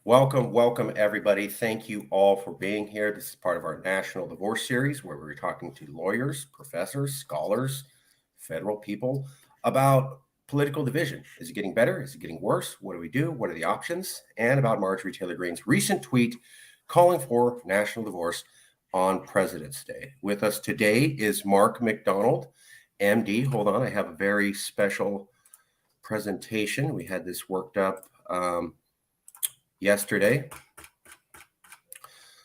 Welcome, everybody. Thank you all for being here. This is part of our National Divorce Series where we're talking to lawyers, professors, scholars, federal people about political division. Is it getting better? Is it getting worse? What do we do? What are the options? And about Marjorie Taylor Greene's recent tweet calling for national divorce on President's Day. With us today is Mark McDonald, MD. Hold on, I have a very special presentation. We had this worked up yesterday.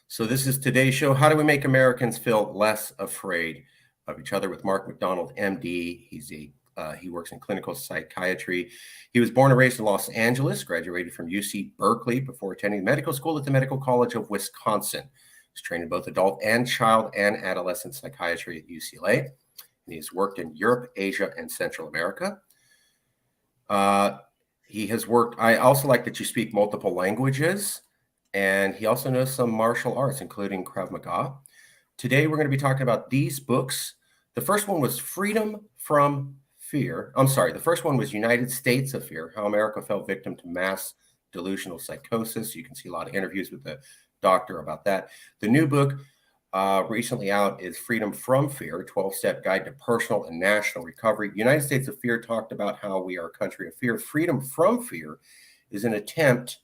So this is today's show. How do we make Americans feel less afraid of each other? With Mark McDonald, MD. He works in clinical psychiatry. He was born and raised in Los Angeles, graduated from UC Berkeley before attending medical school at the Medical College of Wisconsin. He's trained in both adult and child and adolescent psychiatry at UCLA. And he's worked in Europe, Asia, and Central America. He has worked, I also like that you speak multiple languages, and he also knows some martial arts, including Krav Maga. Today, we're going to be talking about these books. The first one was Freedom from Fear. The first one was United States of Fear, How America Fell Victim to Mass Delusional Psychosis. You can see a lot of interviews with the doctor about that. The new book recently out is Freedom from Fear, 12-Step Guide to Personal and National Recovery. United States of Fear talked about how we are a country of fear. Freedom from Fear is an attempt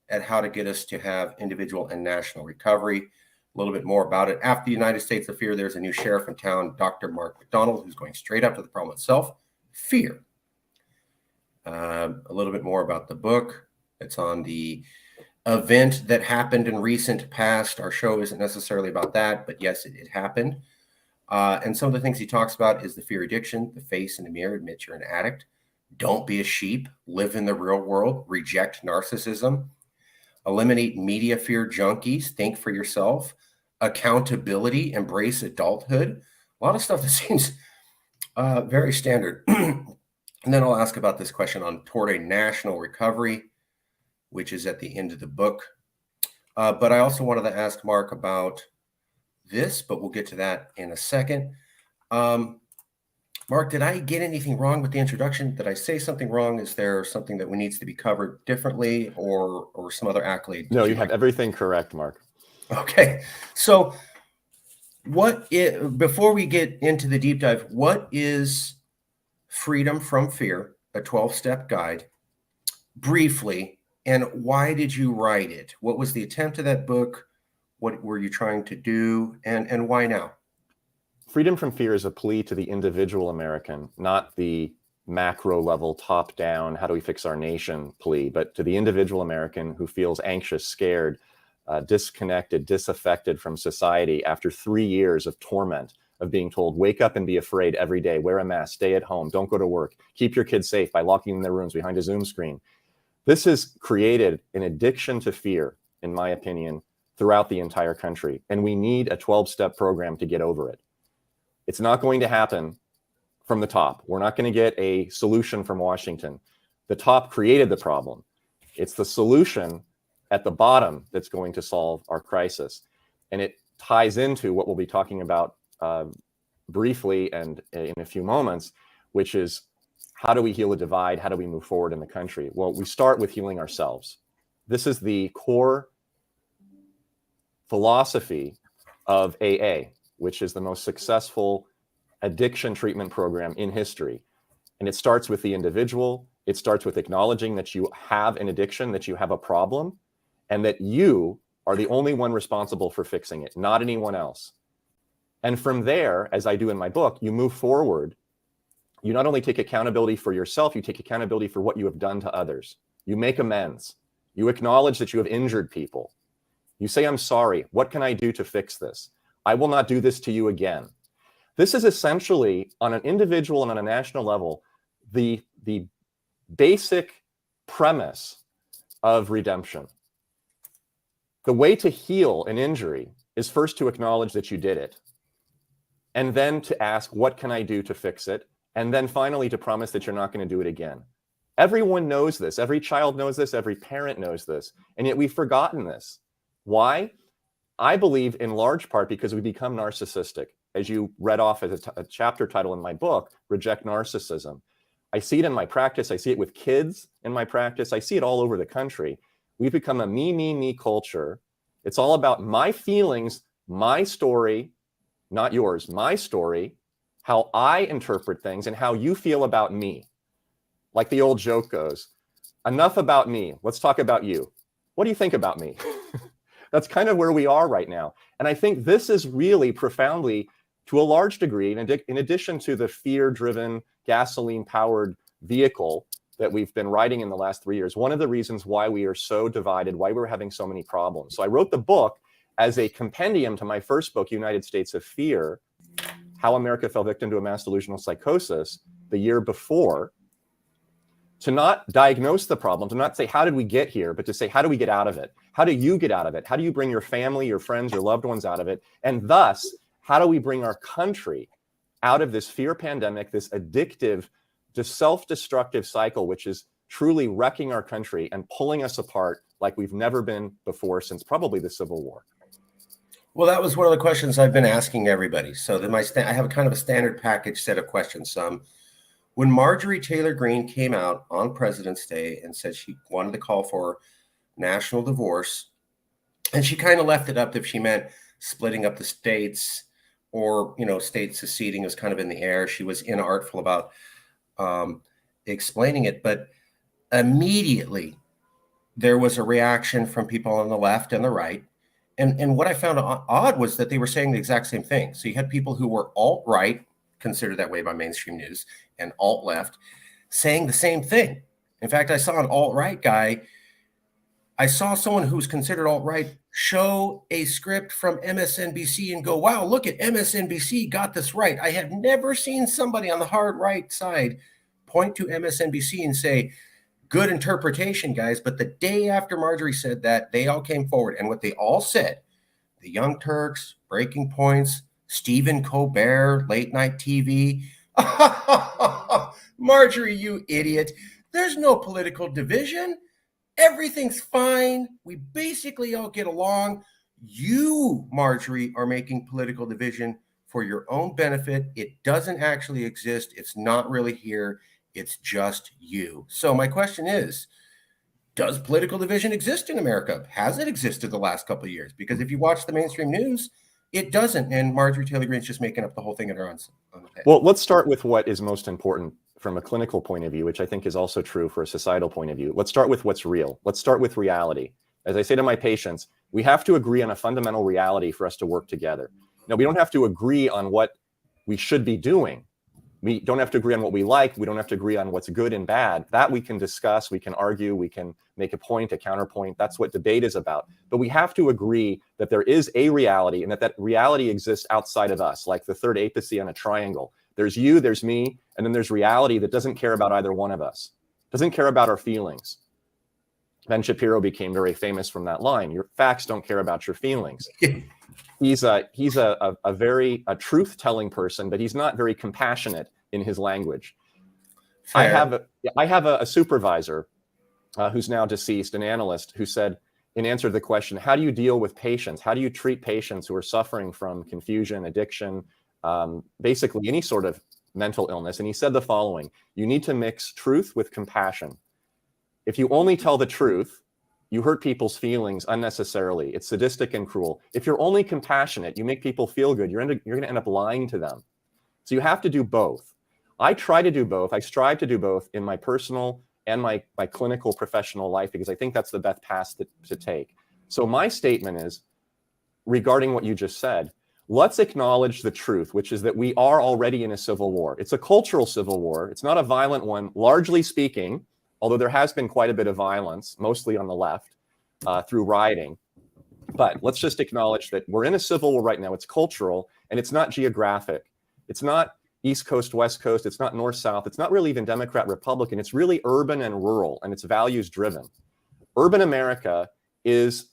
at how to get us to have individual and national recovery. A little bit more about it. After the United States of Fear, there's a new sheriff in town, Dr. Mark McDonald, who's going straight up to the problem itself, fear. A little bit more about the book. It's on the event that happened in recent past. Our show isn't necessarily about that, but yes, it happened. And some of the things he talks about is the fear addiction, the face in the mirror, admit you're an addict, don't be a sheep, live in the real world, reject narcissism, eliminate media fear junkies, think for yourself, accountability, embrace adulthood. A lot of stuff that seems very standard. And then I'll ask about this question on toward a national recovery, which is at the end of the book. But I also wanted to ask Mark about this, but we'll get to that in a second. Mark, did I get anything wrong with the introduction? Did I say something wrong? Is there something that needs to be covered differently or some other accolade? No, you have everything correct, Mark. Okay. So before we get into the deep dive, what is Freedom from Fear, a 12-step guide, briefly? And why did you write it? What was the attempt of that book? What were you trying to do? And why now? Freedom from Fear is a plea to the individual American, not the macro level, top down, how do we fix our nation plea, but to the individual American who feels anxious, scared, disconnected, disaffected from society after 3 years of torment of being told, wake up and be afraid every day, wear a mask, stay at home, don't go to work, keep your kids safe by locking them in their rooms behind a Zoom screen. This has created an addiction to fear, in my opinion, throughout the entire country. And we need a 12-step program to get over it. It's not going to happen from the top. We're not going to get a solution from Washington. The top created the problem. It's the solution at the bottom that's going to solve our crisis. And it ties into what we'll be talking about briefly and in a few moments, which is how do we heal a divide? How do we move forward in the country? Well, we start with healing ourselves. This is the core philosophy of AA, which is the most successful addiction treatment program in history. And it starts with the individual. It starts with acknowledging that you have an addiction, that you have a problem, and that you are the only one responsible for fixing it, not anyone else. And from there, as I do in my book, you move forward. You not only take accountability for yourself, you take accountability for what you have done to others. You make amends. You acknowledge that you have injured people. You say, I'm sorry. What can I do to fix this? I will not do this to you again. This is essentially, on an individual and on a national level, the basic premise of redemption. The way to heal an injury is first to acknowledge that you did it, and then to ask, what can I do to fix it? And then finally to promise that you're not going to do it again. Everyone knows this. Every child knows this. Every parent knows this. And yet we've forgotten this. Why? I believe in large part because we become narcissistic. As you read off as a chapter title in my book, Reject Narcissism. I see it in my practice. I see it with kids in my practice. I see it all over the country. We've become a me culture. It's all about my feelings, my story, not yours, my story, how I interpret things and how you feel about me. Like the old joke goes, enough about me, let's talk about you. What do you think about me? That's kind of where we are right now. And I think this is really profoundly, to a large degree, in addition to the fear-driven, gasoline-powered vehicle that we've been riding in the last 3 years, one of the reasons why we are so divided, why we're having so many problems. So I wrote the book as a compendium to my first book, United States of Fear, How America Fell Victim to a Mass Delusional Psychosis, the year before, to not diagnose the problem, to not say, how did we get here, but to say, how do we get out of it? How do you get out of it? How do you bring your family, your friends, your loved ones out of it? And thus, how do we bring our country out of this fear pandemic, this addictive, this self-destructive cycle, which is truly wrecking our country and pulling us apart like we've never been before since probably the Civil War? Well, that was one of the questions I've been asking everybody. So then I have a kind of a standard package set of questions. When Marjorie Taylor Greene came out on President's Day and said she wanted to call for national divorce, and she kind of left it up if she meant splitting up the states or, states seceding was kind of in the air. She was inartful about explaining it, but immediately there was a reaction from people on the left and the right. And what I found odd was that they were saying the exact same thing. So you had people who were alt-right, considered that way by mainstream news, and alt-left saying the same thing. In fact, I saw an alt-right guy. I saw someone who's considered alt-right show a script from MSNBC and go, wow, look at MSNBC got this right. I have never seen somebody on the hard right side point to MSNBC and say, good interpretation, guys. But the day after Marjorie said that, they all came forward. And what they all said, the Young Turks, Breaking Points, Stephen Colbert, late night TV. Marjorie, you idiot. There's no political division. Everything's fine. We basically all get along. You, Marjorie, are making political division for your own benefit. It doesn't actually exist. It's not really here. It's just you. So my question is, does political division exist in America? Has it existed the last couple of years? Because if you watch the mainstream news, it doesn't. And Marjorie Taylor Greene's just making up the whole thing on her own. Well, let's start with what is most important from a clinical point of view, which I think is also true for a societal point of view. Let's start with what's real. Let's start with reality. As I say to my patients, we have to agree on a fundamental reality for us to work together. Now, we don't have to agree on what we should be doing. We don't have to agree on what we like. We don't have to agree on what's good and bad. That we can discuss, we can argue, we can make a point, a counterpoint. That's what debate is about. But we have to agree that there is a reality and that reality exists outside of us, like the third apice on a triangle. There's you, there's me, and then there's reality that doesn't care about either one of us, doesn't care about our feelings. Ben Shapiro became very famous from that line. Your facts don't care about your feelings. He's a very truth-telling person, but he's not very compassionate in his language. Fair. I have a supervisor who's now deceased, an analyst, who said, in answer to the question, how do you deal with patients? How do you treat patients who are suffering from confusion, addiction, basically any sort of mental illness? And he said the following: you need to mix truth with compassion. If you only tell the truth, you hurt people's feelings unnecessarily. It's sadistic and cruel. If you're only compassionate, you make people feel good. You're going to end up lying to them. So you have to do both. I try to do both. I strive to do both in my personal and my clinical professional life, because I think that's the best path to take. So my statement is, regarding what you just said, let's acknowledge the truth, which is that we are already in a civil war. It's a cultural civil war. It's not a violent one, largely speaking, although there has been quite a bit of violence, mostly on the left, through rioting. But let's just acknowledge that we're in a civil war right now. It's cultural, and it's not geographic. It's not East Coast, West Coast. It's not North, South. It's not really even Democrat, Republican. It's really urban and rural, and it's values driven. Urban America is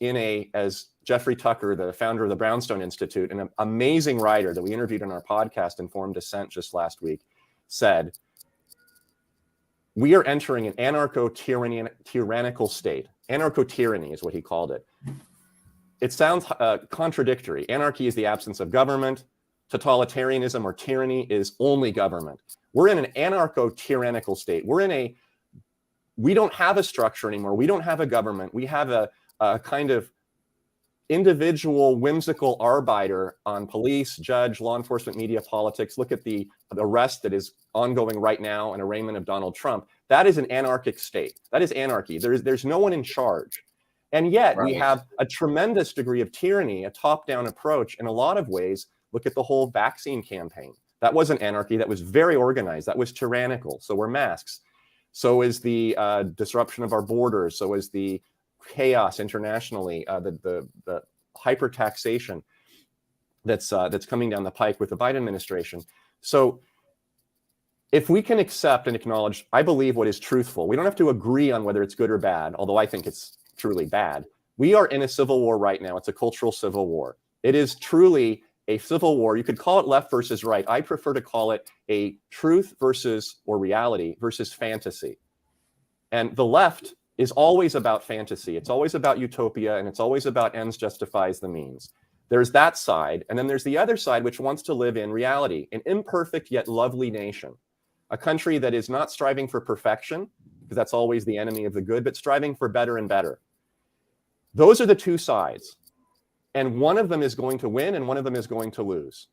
as Jeffrey Tucker, the founder of the Brownstone Institute, an amazing writer that we interviewed on our podcast, Informed Dissent, just last week, said, we are entering an anarcho-tyrannical state. Anarcho-tyranny is what he called it. It sounds contradictory. Anarchy is the absence of government. Totalitarianism or tyranny is only government. We're in an anarcho-tyrannical state. We're in a we don't have a structure anymore. We don't have a government. We have a kind of individual whimsical arbiter on police, judge, law enforcement, media, politics. Look at the arrest that is ongoing right now and arraignment of Donald Trump. That is an anarchic state. That is anarchy. There's no one in charge. And yet we have a tremendous degree of tyranny, a top-down approach in a lot of ways. Look at the whole vaccine campaign. That wasn't anarchy. That was very organized. That was tyrannical. So were masks. So is the disruption of our borders. So is the chaos internationally, the hyper taxation that's coming down the pike with the Biden administration. So if we can accept and acknowledge, I believe, what is truthful, we don't have to agree on whether it's good or bad, although I think it's truly bad. We are in a civil war right now. It's a cultural civil war. It is truly a civil war. You could call it left versus right. I prefer to call it a truth versus, or reality versus fantasy. And the left is always about fantasy. It's always about utopia, and it's always about ends justifies the means. There's that side, and then there's the other side, which wants to live in reality, an imperfect yet lovely nation, a country that is not striving for perfection, because that's always the enemy of the good, but striving for better and better. Those are the two sides, and one of them is going to win, and one of them is going to lose.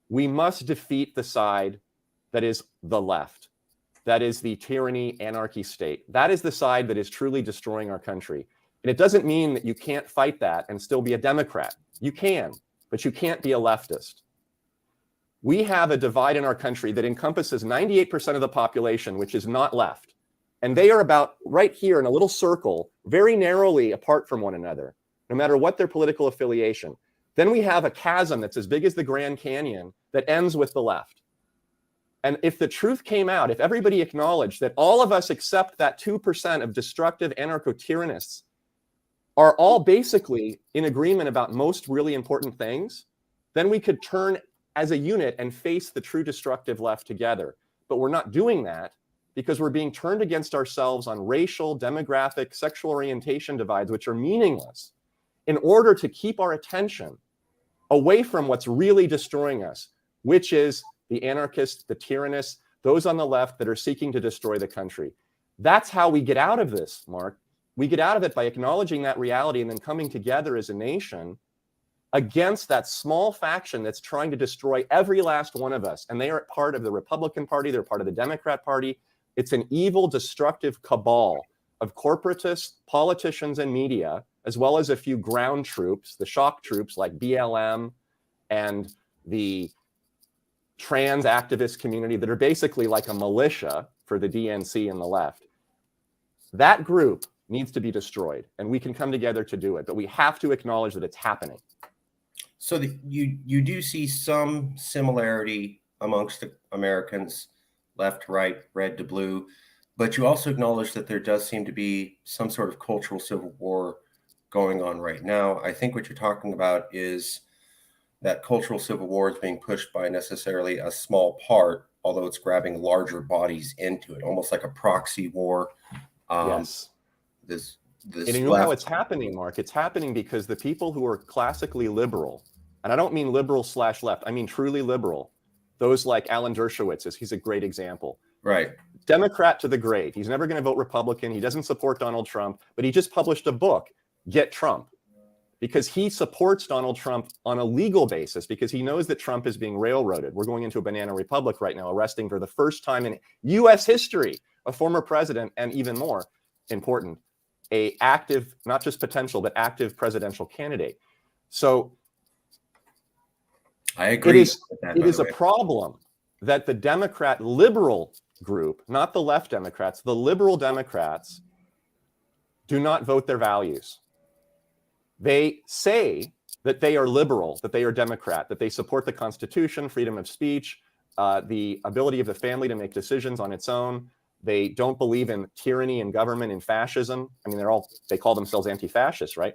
We must defeat the side that is the left. That is the tyranny, anarchy state. That is the side that is truly destroying our country. And it doesn't mean that you can't fight that and still be a Democrat. You can, but you can't be a leftist. We have a divide in our country that encompasses 98% of the population, which is not left. And they are about right here in a little circle, very narrowly apart from one another, no matter what their political affiliation. Then we have a chasm that's as big as the Grand Canyon that ends with the left. And if the truth came out, if everybody acknowledged that all of us except that 2% of destructive anarcho-tyrannists are all basically in agreement about most really important things, then we could turn as a unit and face the true destructive left together. But we're not doing that because we're being turned against ourselves on racial, demographic, sexual orientation divides, which are meaningless, in order to keep our attention away from what's really destroying us, which is the anarchists, the tyrannists, those on the left that are seeking to destroy the country. That's how we get out of this, Mark. We get out of it by acknowledging that reality and then coming together as a nation against that small faction that's trying to destroy every last one of us. And they are part of the Republican Party. They're part of the Democrat Party. It's an evil, destructive cabal of corporatists, politicians, and media, as well as a few ground troops, the shock troops like BLM and the trans activist community that are basically like a militia for the DNC and the left. That group needs to be destroyed, and we can come together to do it, but we have to acknowledge that it's happening. So you do see some similarity amongst the Americans, left to right, red to blue, but you also acknowledge that there does seem to be some sort of cultural civil war going on right now. I think what you're talking about is that cultural civil war is being pushed by necessarily a small part, although it's grabbing larger bodies into it, almost like a proxy war. Yes. This And you know how it's happening, Mark? It's happening because the people who are classically liberal, and I don't mean liberal / left, I mean truly liberal, those like Alan Dershowitz, he's a great example. Right. Democrat to the grave. He's never going to vote Republican. He doesn't support Donald Trump, but he just published a book, Get Trump, because he supports Donald Trump on a legal basis, because he knows that Trump is being railroaded. We're going into a banana republic right now, arresting for the first time in U.S. history a former president, and even more important, a active, not just potential, but active presidential candidate. So I agree. It is a problem that the Democrat liberal group, not the left Democrats, the liberal Democrats do not vote their values. They say that they are liberal, that they are Democrat, that they support the Constitution, freedom of speech, the ability of the family to make decisions on its own. They don't believe in tyranny and government and fascism. I mean, they call themselves anti-fascists, right?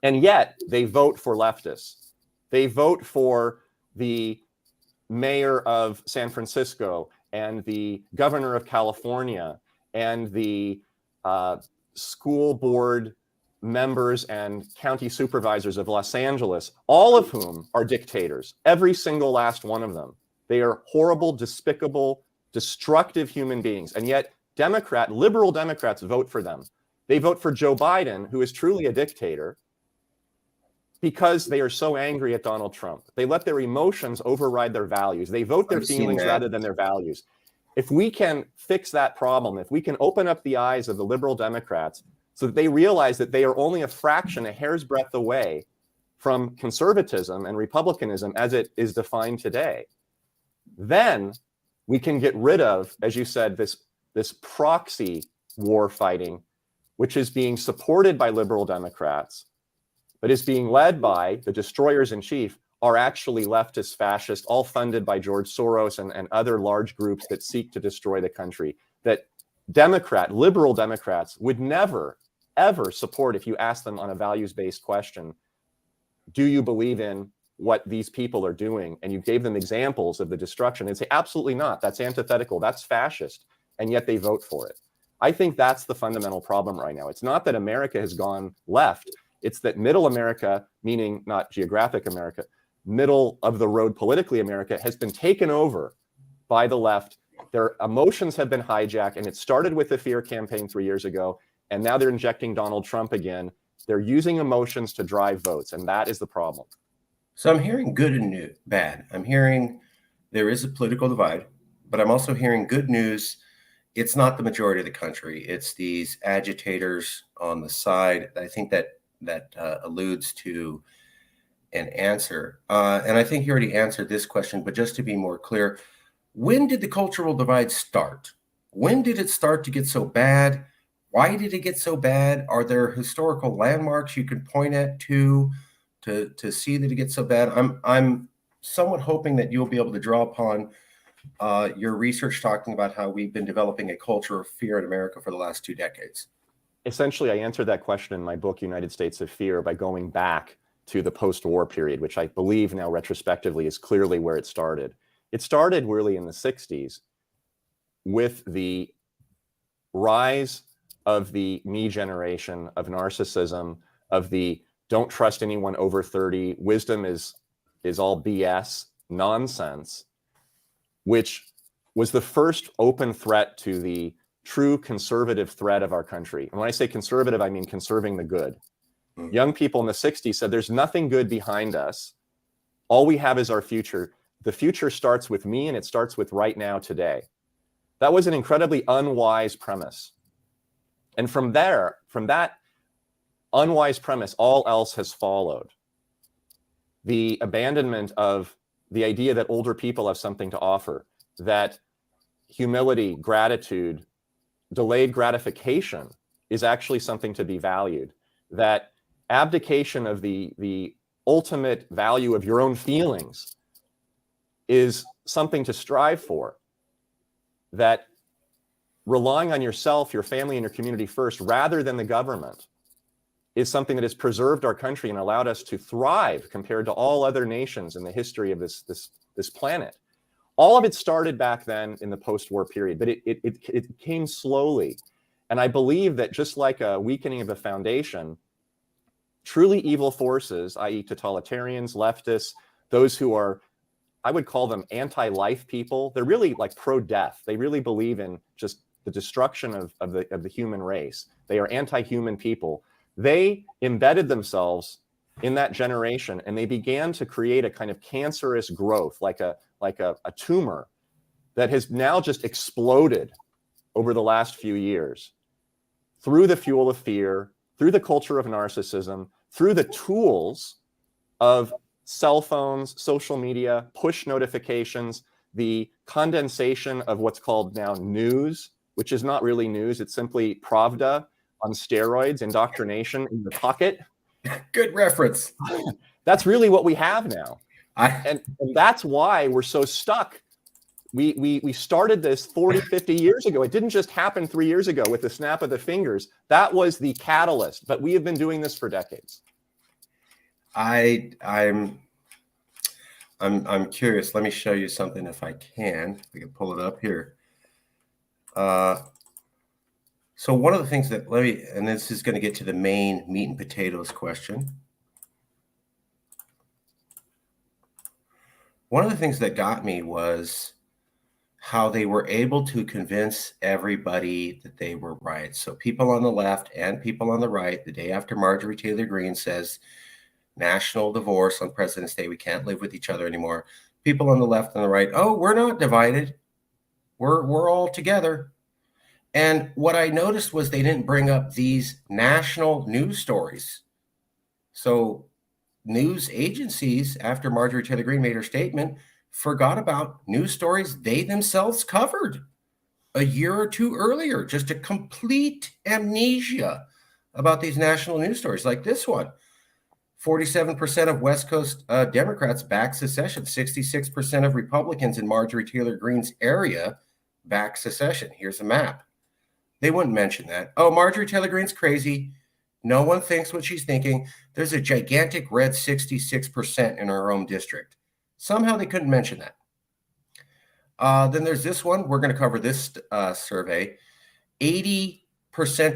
And yet they vote for leftists. They vote for the mayor of San Francisco and the governor of California and the school board members and county supervisors of Los Angeles, all of whom are dictators, every single last one of them. They are horrible, despicable, destructive human beings. And yet liberal Democrats vote for them. They vote for Joe Biden, who is truly a dictator, because they are so angry at Donald Trump. They let their emotions override their values. They vote their feelings rather than their values. If we can fix that problem, if we can open up the eyes of the liberal Democrats so that they realize that they are only a fraction, a hair's breadth away from conservatism and republicanism as it is defined today, then we can get rid of, as you said, this proxy war fighting, which is being supported by liberal Democrats, but is being led by the destroyers in chief are actually leftist fascists, all funded by George Soros and other large groups that seek to destroy the country, that liberal Democrats would never, ever support if you ask them on a values-based question, do you believe in what these people are doing? And you gave them examples of the destruction and say, absolutely not. That's antithetical. That's fascist. And yet they vote for it. I think that's the fundamental problem right now. It's not that America has gone left. It's that middle America, meaning not geographic America, middle of the road politically America, has been taken over by the left. Their emotions have been hijacked, and it started with the fear campaign 3 years ago, and now they're injecting Donald Trump again. They're using emotions to drive votes, and that is the problem. So I'm hearing good and bad. I'm hearing there is a political divide, but I'm also hearing good news. It's not the majority of the country. It's these agitators on the side. I think that alludes to an answer. And I think you already answered this question, but just to be more clear, when did the cultural divide start? When did it start to get so bad? Why did it get so bad? Are there historical landmarks you can point at to see that it gets so bad? I'm somewhat hoping that you'll be able to draw upon your research talking about how we've been developing a culture of fear in America for the last 2 decades. Essentially, I answered that question in my book, United States of Fear, by going back to the post-war period, which I believe now retrospectively is clearly where it started. It started really in the 60s with the rise of the me generation, of narcissism, of the don't trust anyone over 30, wisdom is all BS, nonsense, which was the first open threat to the true conservative threat of our country. And when I say conservative, I mean conserving the good. Young people in the 60s said, there's nothing good behind us. All we have is our future. The future starts with me, and it starts with right now, today. That was an incredibly unwise premise. And from that unwise premise, all else has followed. The abandonment of the idea that older people have something to offer, that humility, gratitude, delayed gratification is actually something to be valued, that abdication of the ultimate value of your own feelings is something to strive for, that relying on yourself, your family, and your community first, rather than the government, is something that has preserved our country and allowed us to thrive compared to all other nations in the history of this planet. All of it started back then in the post-war period, but it came slowly. And I believe that just like a weakening of the foundation, truly evil forces, i.e. totalitarians, leftists, those who are, I would call them anti-life people, they're really like pro-death. They really believe in just the destruction of the human race. They are anti-human people. They embedded themselves in that generation, and they began to create a kind of cancerous growth, like a tumor that has now just exploded over the last few years through the fuel of fear, through the culture of narcissism, through the tools of cell phones, social media, push notifications, the condensation of what's called now news, which is not really news. It's simply Pravda on steroids, indoctrination in your pocket. Good reference. That's really what we have now. And that's why we're so stuck. We started this 40, 50 years ago. It didn't just happen 3 years ago with the snap of the fingers. That was the catalyst, but we have been doing this for decades. I'm curious. Let me show you something if I can. I can pull it up here. So one of the things that and this is going to get to the main meat and potatoes question. One of the things that got me was how they were able to convince everybody that they were right. So people on the left and people on the right, the day after Marjorie Taylor Greene says national divorce on President's Day, we can't live with each other anymore. People on the left and the right, oh, we're not divided. We're all together. And what I noticed was they didn't bring up these national news stories. So news agencies, after Marjorie Taylor Greene made her statement, forgot about news stories they themselves covered a year or two earlier. Just a complete amnesia about these national news stories like this one. 47% of West Coast Democrats back secession. 66% of Republicans in Marjorie Taylor Greene's area back secession. Here's a map. They wouldn't mention that. Oh, Marjorie Taylor Greene's crazy. No one thinks what she's thinking. There's a gigantic red 66% in our own district. Somehow they couldn't mention that. Then there's this one. We're going to cover this survey. 80%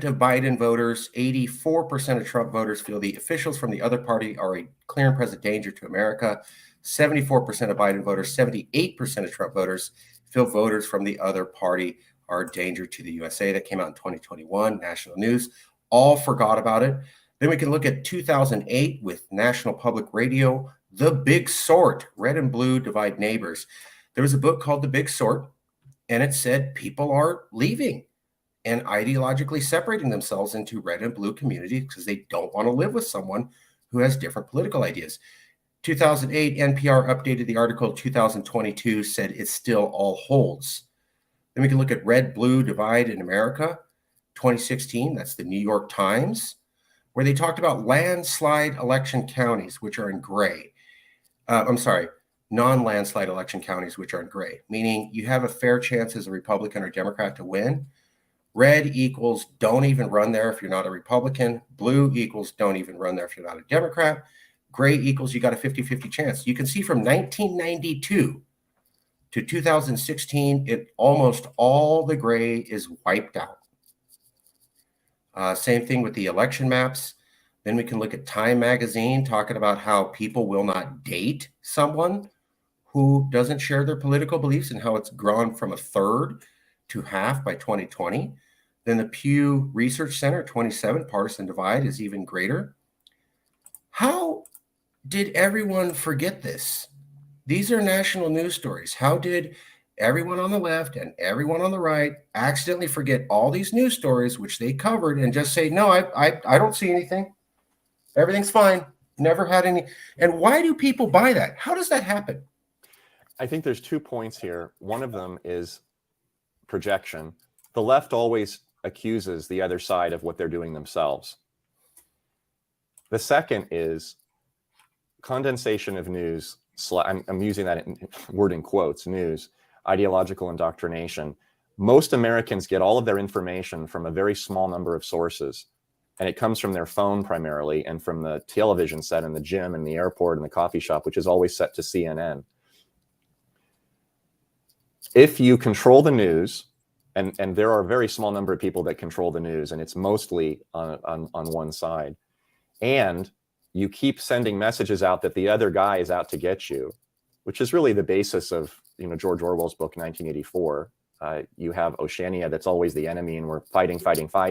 of Biden voters, 84% of Trump voters feel the officials from the other party are a clear and present danger to America. 74% of Biden voters, 78% of Trump voters feel voters from the other party are a danger to the USA. That came out in 2021, national news. All forgot about it. Then we can look at 2008 with National Public Radio, The Big Sort, Red and Blue Divide Neighbors. There was a book called The Big Sort, and it said people are leaving and ideologically separating themselves into red and blue communities because they don't want to live with someone who has different political ideas. 2008, NPR updated the article. 2022 said it still all holds. Then we can look at Red Blue Divide in America. 2016, that's the New York Times, where they talked about landslide election counties, which are in gray. Non-landslide election counties, which are in gray, meaning you have a fair chance as a Republican or Democrat to win. Red equals don't even run there if you're not a Republican. Blue equals don't even run there if you're not a Democrat. Gray equals you got a 50-50 chance. You can see from 1992 to 2016, almost all the gray is wiped out. Same thing with the election maps. Then we can look at Time Magazine talking about how people will not date someone who doesn't share their political beliefs and how it's grown from a third to half by 2020. Then the Pew Research Center, 27, partisan divide is even greater. How did everyone forget this? These are national news stories. How did everyone on the left and everyone on the right accidentally forget all these news stories, which they covered, and just say, no, I don't see anything. Everything's fine. Never had any. And why do people buy that? How does that happen? I think there's 2 points here. One of them is projection. The left always accuses the other side of what they're doing themselves. The second is condensation of news. I'm using that word in quotes, news, ideological indoctrination. Most Americans get all of their information from a very small number of sources, and it comes from their phone primarily and from the television set in the gym and the airport and the coffee shop, which is always set to CNN. If you control the news, and there are a very small number of people that control the news, and it's mostly on one side, and you keep sending messages out that the other guy is out to get you, which is really the basis of George Orwell's book 1984. You have Oceania that's always the enemy, and we're fighting. I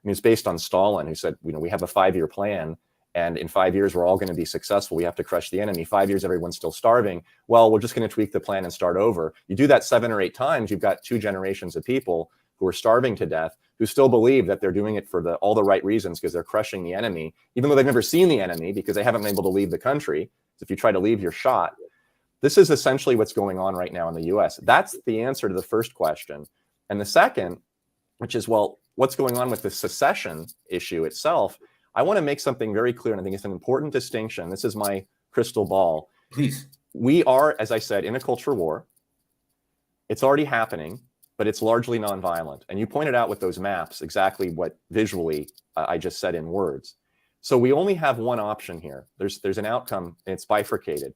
mean, it's based on Stalin, who said, we have a 5-year plan, and in 5 years we're all going to be successful. We have to crush the enemy. 5 years, everyone's still starving. Well, we're just going to tweak the plan and start over. You do that 7 or 8 times, you've got 2 generations of people who are starving to death, who still believe that they're doing it for all the right reasons because they're crushing the enemy, even though they've never seen the enemy because they haven't been able to leave the country. So if you try to leave, you're shot. This is essentially what's going on right now in the US. That's the answer to the first question. And the second, which is, well, what's going on with the secession issue itself? I want to make something very clear, and I think it's an important distinction. This is my crystal ball. Please. We are, as I said, in a culture war. It's already happening, but it's largely nonviolent. And you pointed out with those maps exactly what visually I just said in words. So we only have one option here. There's an outcome, and it's bifurcated.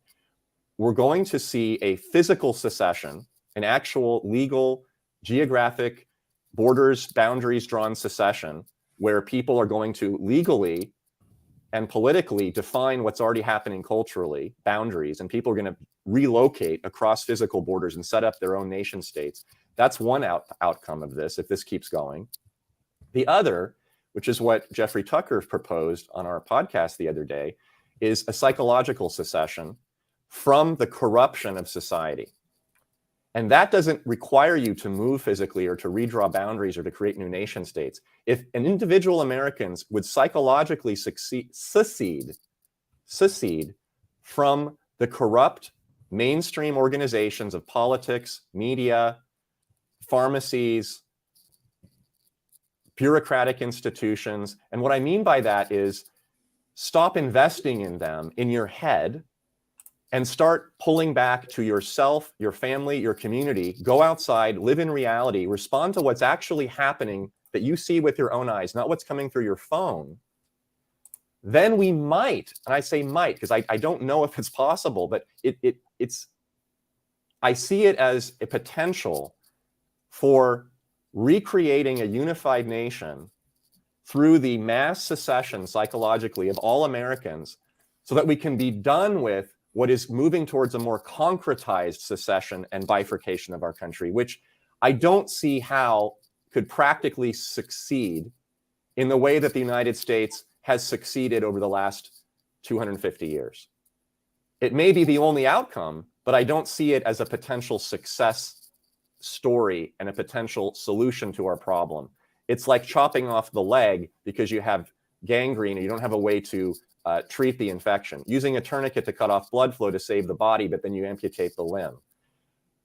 We're going to see a physical secession, an actual legal, geographic, boundaries drawn secession, where people are going to legally and politically define what's already happening culturally, boundaries, and people are going to relocate across physical borders and set up their own nation states. That's one outcome of this, if this keeps going. The other, which is what Jeffrey Tucker proposed on our podcast the other day, is a psychological secession from the corruption of society. And that doesn't require you to move physically or to redraw boundaries or to create new nation states. If an individual Americans would psychologically secede from the corrupt mainstream organizations of politics, media, pharmacies, bureaucratic institutions. And what I mean by that is stop investing in them in your head and start pulling back to yourself, your family, your community. Go outside, live in reality, respond to what's actually happening that you see with your own eyes, not what's coming through your phone. Then we might, and I say might because I don't know if it's possible, but it's I see it as a potential for recreating a unified nation through the mass secession psychologically of all Americans so that we can be done with what is moving towards a more concretized secession and bifurcation of our country, which I don't see how could practically succeed in the way that the United States has succeeded over the last 250 years. It may be the only outcome, but I don't see it as a potential success story and a potential solution to our problem. It's like chopping off the leg because you have gangrene and you don't have a way to treat the infection. Using a tourniquet to cut off blood flow to save the body, but then you amputate the limb.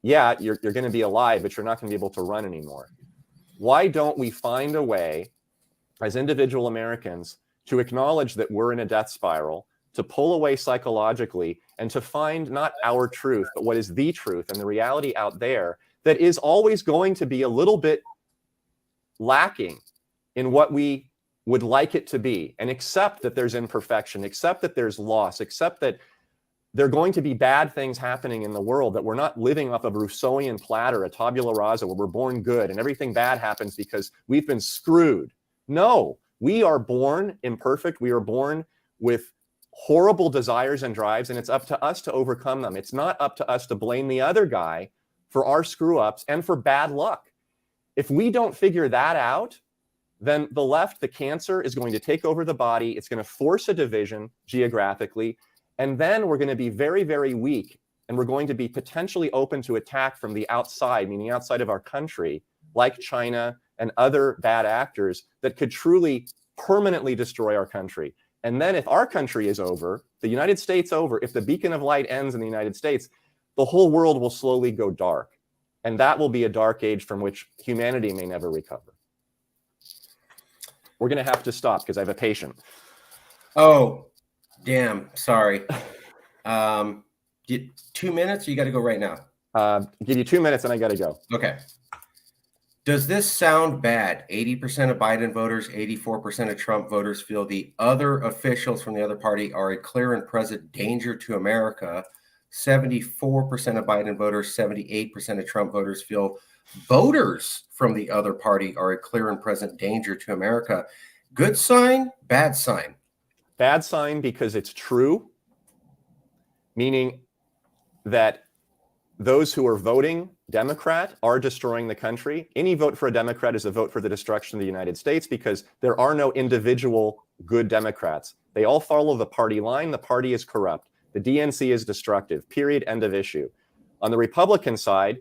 Yeah, you're going to be alive, but you're not going to be able to run anymore. Why don't we find a way as individual Americans to acknowledge that we're in a death spiral, to pull away psychologically, and to find not our truth, but what is the truth and the reality out there that is always going to be a little bit lacking in what we would like it to be, and accept that there's imperfection, accept that there's loss, accept that there are going to be bad things happening in the world, that we're not living off of a Rousseauian platter, a tabula rasa, where we're born good and everything bad happens because we've been screwed. No, we are born imperfect. We are born with horrible desires and drives, and it's up to us to overcome them. It's not up to us to blame the other guy for our screw ups and for bad luck. If we don't figure that out, then the left, the cancer, is going to take over the body. It's going to force a division geographically. And then we're going to be very, very weak. And we're going to be potentially open to attack from the outside, meaning outside of our country, like China and other bad actors that could truly permanently destroy our country. And then if our country is over, the United States over, if the beacon of light ends in the United States, the whole world will slowly go dark. And that will be a dark age from which humanity may never recover. We're going to have to stop because I have a patient. Oh, damn. Sorry. 2 minutes or you got to go right now? Give you 2 minutes and I got to go. Okay. Does this sound bad? 80% of Biden voters, 84% of Trump voters feel the other officials from the other party are a clear and present danger to America. 74% of Biden voters, 78% of Trump voters feel voters from the other party are a clear and present danger to America. Good sign, bad sign? Bad sign because it's true, meaning that those who are voting Democrat are destroying the country. Any vote for a Democrat is a vote for the destruction of the United States because there are no individual good Democrats. They all follow the party line. The party is corrupt. The DNC is destructive, period, end of issue. On the Republican side,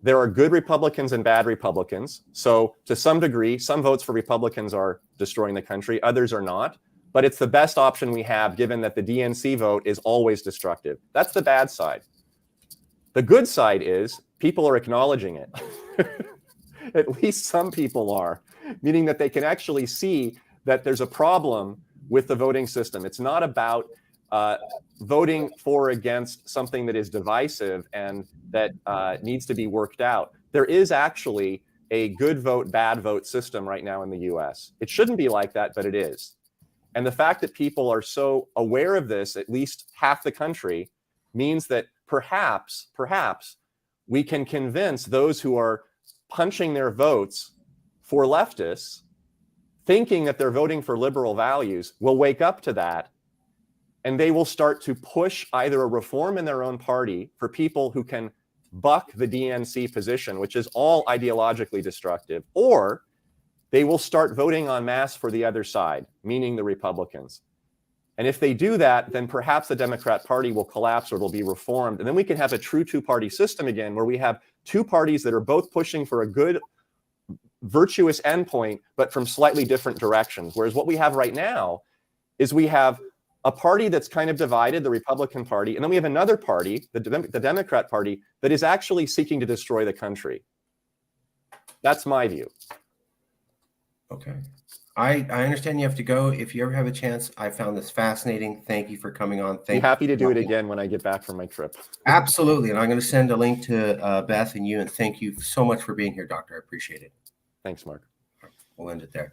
there are good Republicans and bad Republicans. So to some degree, some votes for Republicans are destroying the country, others are not. But it's the best option we have given that the DNC vote is always destructive. That's the bad side. The good side is people are acknowledging it. At least some people are, meaning that they can actually see that there's a problem with the voting system. It's not about voting for or against something that is divisive and that needs to be worked out. There is actually a good vote, bad vote system right now in the US. It shouldn't be like that, but it is. And the fact that people are so aware of this, at least half the country, means that perhaps we can convince those who are punching their votes for leftists thinking that they're voting for liberal values, will wake up to that, and they will start to push either a reform in their own party for people who can buck the DNC position, which is all ideologically destructive, or they will start voting en masse for the other side, meaning the Republicans. And if they do that, then perhaps the Democrat Party will collapse or it'll be reformed. And then we can have a true two-party system again, where we have two parties that are both pushing for a good, virtuous endpoint, but from slightly different directions. Whereas what we have right now is we have a party that's kind of divided, the Republican Party, and then we have another party, the Democrat Party, that is actually seeking to destroy the country. That's my view. Okay. I understand you have to go. If you ever have a chance, I found this fascinating. Thank you for coming on. Be happy to do it again when I get back from my trip. Absolutely. And I'm going to send a link to Beth and you. And thank you so much for being here, Doctor. I appreciate it. Thanks, Mark. We'll end it there.